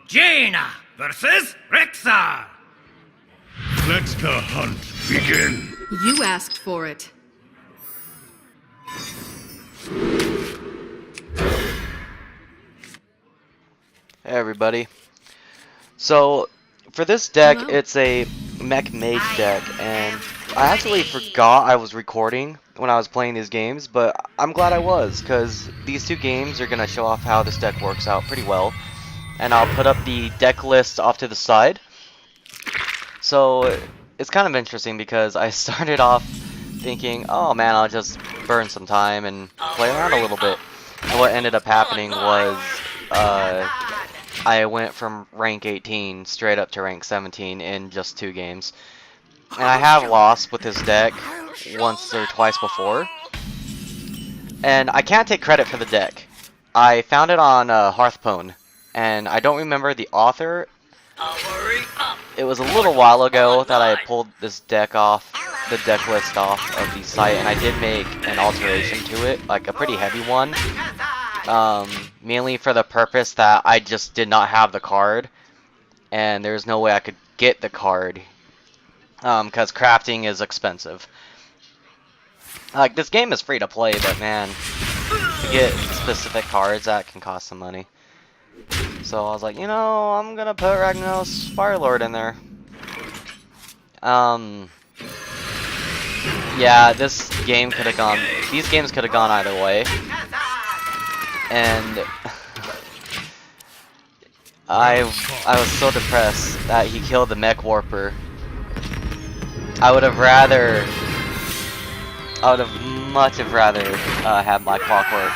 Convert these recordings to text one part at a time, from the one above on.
Jaina versus Rexar. Let the hunt begin. You asked for it. Hey everybody. So for this deck, Hello. it's a mech mage deck, and I actually forgot I was recording when I was playing these games, but I'm glad I was, because these two games are going to show off how this deck works out pretty well. And I'll put up the deck list off to the side. So it's kind of interesting because I started off thinking, oh man, I'll just burn some time and play around a little bit. And what ended up happening was I went from rank 18 straight up to rank 17 in just 2 games. And I have lost with this deck once or twice before. And I can't take credit for the deck. I found it on Hearthpwn, and I don't remember the author. It was a little while ago that I pulled this deck off, the deck list off of the site, and I did make an alteration to it, like a pretty heavy one. Mainly for the purpose that I just did not have the card, and there's no way I could get the card, because crafting is expensive. Like, this game is free to play, but man, to get specific cards, that can cost some money. So I was like, you know, I'm gonna put Ragnaros the Firelord in there. Yeah, this game could have gone, these games could have gone either way. And I was so depressed that he killed the Mechwarper. I would have much have rather had my Clockwork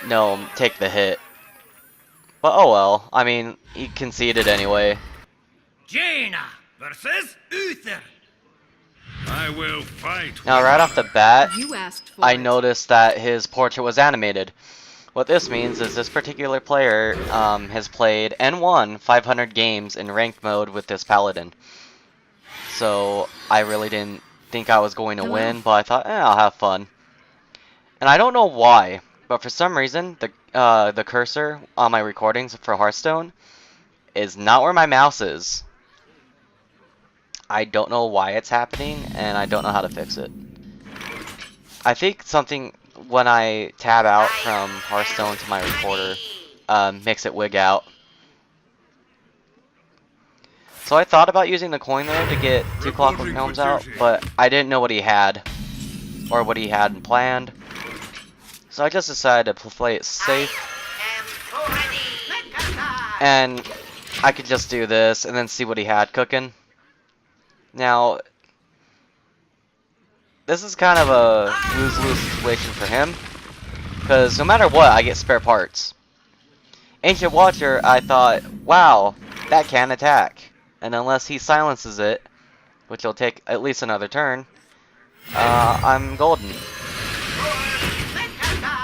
Gnome take the hit. But oh well, I mean, he conceded anyway. Jaina versus Uther. I will fight. Now right off the bat, You asked for I it. noticed that his portrait was animated. What this means is this particular player has played and won 500 games in ranked mode with this paladin. So I really didn't think I was going to win, but I thought, I'll have fun. And I don't know why, but for some reason the cursor on my recordings for Hearthstone is not where my mouse is. I don't know why it's happening, and I don't know how to fix it. I think something, when I tab out from Hearthstone to my recorder, makes it wig out. So I thought about using the coin there to get 2 Clockwork Gnomes out, but I didn't know what he had, or what he had planned. So I just decided to play it safe. And I could just do this, and then see what he had cooking. Now, this is kind of a lose-lose situation for him, because no matter what, I get spare parts. Ancient Watcher, I thought, wow, that can attack. And unless he silences it, which will take at least another turn, I'm golden.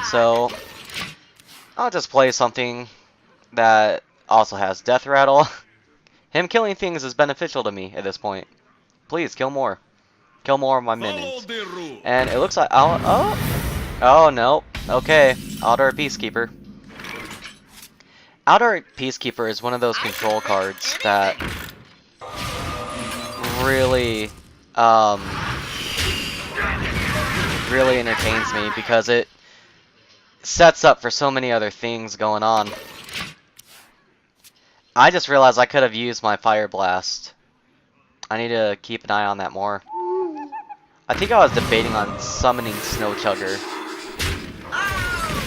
So, I'll just play something that also has Death Rattle. Him killing things is beneficial to me at this point. Please, kill more. Kill more of my minions. And it looks like... Oh, no. Okay. Outdoor Peacekeeper. Outdoor Peacekeeper is one of those control cards that really, really entertains me because it sets up for so many other things going on. I just realized I could have used my Fire Blast. I need to keep an eye on that more. I think I was debating on summoning Snowchugger.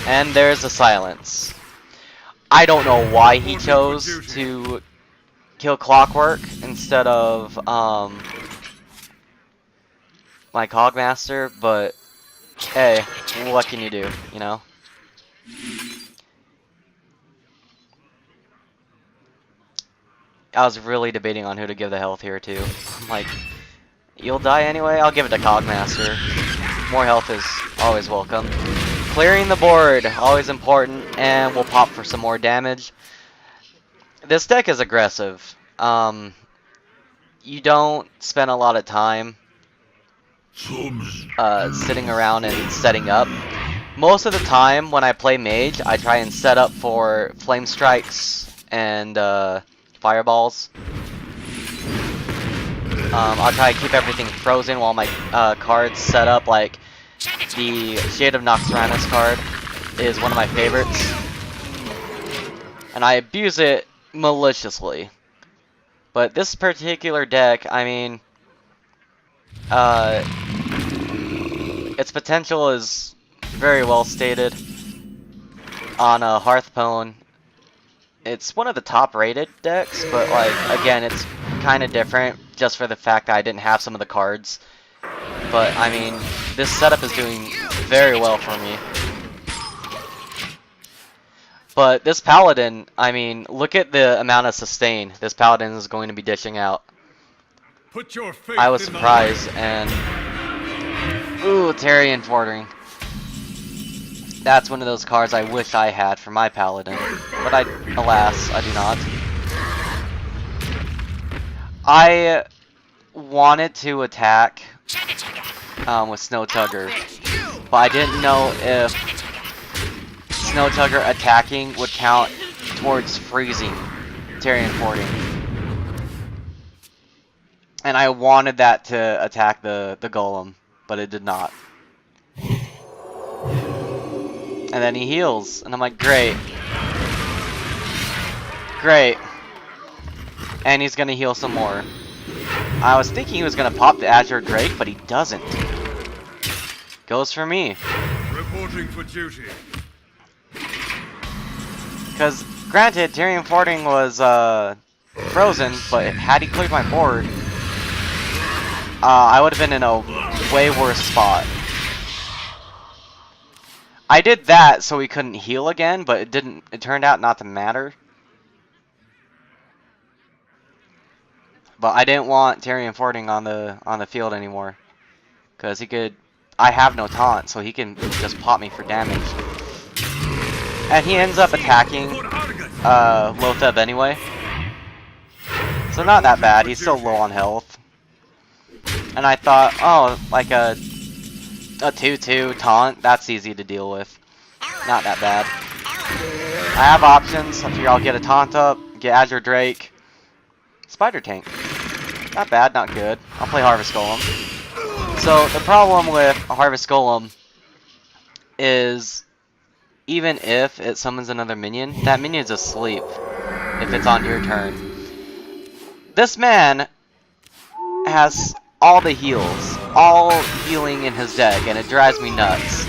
And there's a silence. I don't know why he chose to kill Clockwork instead of my Cogmaster, but hey, what can you do, you know? I was really debating on who to give the health here too. I'm like, you'll die anyway? I'll give it to Cogmaster. More health is always welcome. Clearing the board, always important, and we'll pop for some more damage. This deck is aggressive. You don't spend a lot of time sitting around and setting up. Most of the time when I play mage, I try and set up for flame strikes and fireballs. I'll try to keep everything frozen while my cards set up. Like the Shade of Noxranus card is one of my favorites, and I abuse it maliciously. But this particular deck, I mean, its potential is very well stated on Hearthpwn. It's one of the top rated decks, but like again, it's kind of different just for the fact that I didn't have some of the cards. But I mean, this setup is doing very well for me. But this paladin, I mean, look at the amount of sustain this paladin is going to be dishing out. Put your faith I was in the surprised, and ooh, Tarian Fordering. That's one of those cards I wish I had for my paladin, but alas, I do not. I wanted to attack with Snowchugger, but I didn't know if Snowchugger attacking would count towards freezing Tarian Fording. And I wanted that to attack the Golem, but it did not. And then he heals, and I'm like, great. Great. And he's gonna heal some more. I was thinking he was gonna pop the Azure Drake, but he doesn't. Goes for me. Reporting for duty. Because, granted, Tarian Fording was frozen, but had he cleared my board, I would have been in a way worse spot. I did that so he couldn't heal again, but it turned out not to matter. But I didn't want Tarian Fording on the field anymore, because he could. I have no taunt, so he can just pop me for damage. And he ends up attacking Loatheb anyway, so not that bad. He's still low on health. And I thought, oh, like a 2/2 taunt, that's easy to deal with. Not that bad. I have options. I figure I'll get a taunt up, get Azure Drake, Spider Tank. Not bad, not good. I'll play Harvest Golem. So the problem with Harvest Golem is even if it summons another minion, that minion's asleep if it's on your turn. This man has all the heals, all healing in his deck, and it drives me nuts.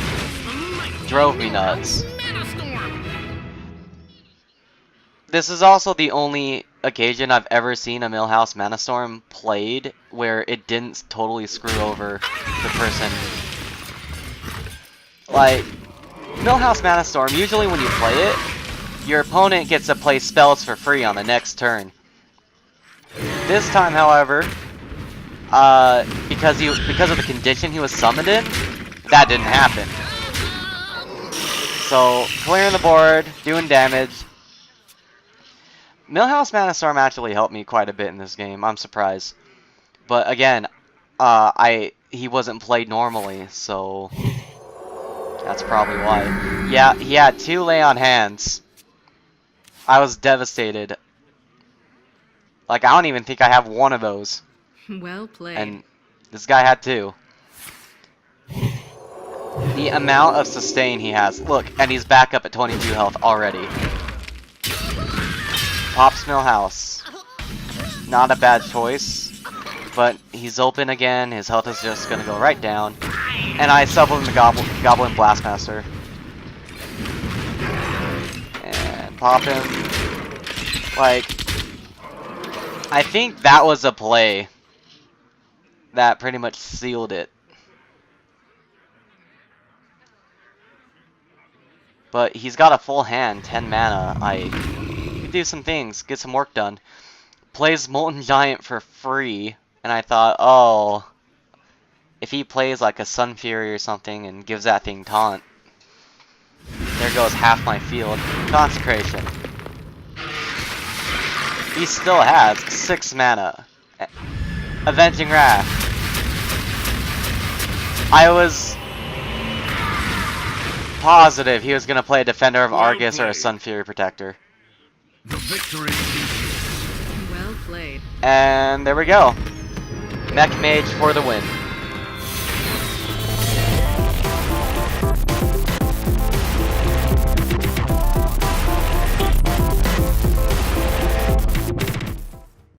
Drove me nuts. This is also the only occasion I've ever seen a Millhouse Mana Storm played where it didn't totally screw over the person. Like, Millhouse Mana Storm, usually when you play it, your opponent gets to play spells for free on the next turn. This time, however, because of the condition he was summoned in, that didn't happen. So, clearing the board, doing damage. Millhouse Mana Storm actually helped me quite a bit in this game. I'm surprised. But again, he wasn't played normally, so that's probably why. Yeah, he had 2 lay on hands. I was devastated. Like, I don't even think I have one of those. Well played. And this guy had 2. The amount of sustain he has. Look, and he's back up at 22 health already. Pops Millhouse. Not a bad choice. But he's open again. His health is just going to go right down. And I summon the Goblin Blastmaster. And pop him. Like, I think that was a play that pretty much sealed it. But he's got a full hand, 10 mana. I could do some things, get some work done. Plays Molten Giant for free, and I thought, oh, if he plays like a Sun Fury or something and gives that thing taunt, there goes half my field. Consecration. He still has 6 mana. Avenging Wrath. I was positive he was going to play a Defender of Well Argus or a played. Sun Fury Protector. The victory is yours. Well played. And there we go. Mech Mage for the win.